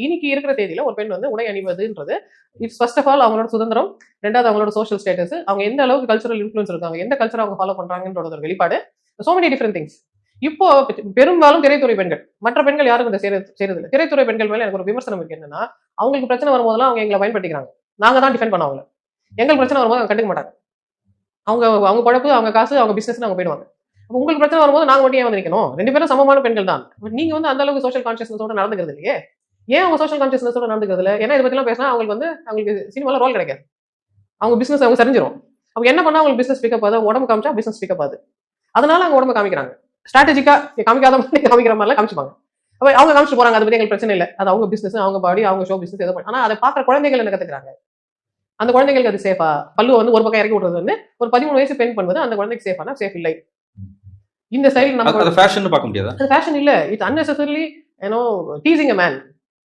இன்னைக்கு இருக்கிற தேதியில ஒரு பெண் வந்து உடை அணிவதுன்றது இட்ஸ் ஃபர்ஸ்ட் ஆஃப் ஆல் அவங்களோட சுதந்திரம், ரெண்டாவது அவங்களோட சோஷியல் ஸ்டேட்டஸ், அவங்க எந்த அளவுக்கு கல்ச்சரல் இன்ஃபுளுன்ஸ் இருக்காங்க, எந்த கல்ச்சர் அவங்க ஃபாலோ பண்றாங்கன்ற ஒரு வெளிப்பாடு. So many different things. இப்போ பெரும்பாலும் திரைத்துறை பெண்கள், மற்ற பெண்கள் யாரும் இதை செய்யறது இல்லை. திரைத்துறை பெண்கள் மேல எனக்கு ஒரு விமர்சனம் இருக்கு. என்னன்னா, அவங்களுக்கு பிரச்சனை வரும்போதெல்லாம் அவங்க எங்களை பயன்படுத்திக்கிறாங்க. நாங்க தான் டிஃபெண்ட் பண்ண அவங்களை. எங்களுக்கு பிரச்சனை வரும்போது அவங்க கண்டுக்க மாட்டாங்க. அவங்க அவங்க பழப்பு, அவங்க காசு, அவங்க பிசினஸ் அவங்க போயிடுவாங்க. உங்களுக்கு பிரச்சனை வரும்போது நாங்க மட்டும் ஏன் வந்து நிக்கணும்? 2 பேரும் சமமான பெண்கள் தான். நீங்க வந்து அந்த அளவுக்கு சோஷியல் கான்சியஸ்னஸோட நடந்துக்கிறது இல்லையே. ஏன் அவங்க சோஷியல் கான்சியஸ்னஸோட நடந்துக்கிறது இல்லை? ஏன்னா இதை பத்திலாம் பேசினா அவங்களுக்கு சினிமால ரோல் கிடைக்காது. அவங்க பிசினஸ் அவங்க சரிஞ்சிரும். அவங்க என்ன பண்ணா அவங்களுக்கு பிசினஸ் பிக்கப் ஆகுது, உடம்பு காமிச்சா பிசினஸ் பிக்கப் ஆகுது. அதனால அவங்க உடம்பு காமிக்கிறாங்க. ஸ்ட்ராட்டஜிக்கா காமிக்காத மாதிரி காமிக்கிற மாதிரிலாம் காமிச்சுப்பாங்க. அவங்க காமிச்சு போறாங்க. அதை பத்தி எங்களுக்கு பிரச்சனை இல்லை. அது அவங்க பிசினஸ், அவங்க பாடி, அவங்க ஷோ பிசினஸ் எதோ. ஆனா அதை பாக்குற குழந்தைகள் என்ன கத்துக்கிறாங்க? அந்த குழந்தைங்களுக்கு அது சேஃபா? பல்லு வந்து ஒரு பக்கம் இறக்கி விடுறது வந்து ஒரு 13 வயசு பெண் பண்ணுவது அந்த குழந்தைக்கு சேஃபானா? சேஃப் இல்லை. இந்த ஸ்டைல் நம்ம ஃபேஷன் பார்க்க முடியாது. அது ஃபேஷன் இல்ல. It's unnecessarily teasing a man.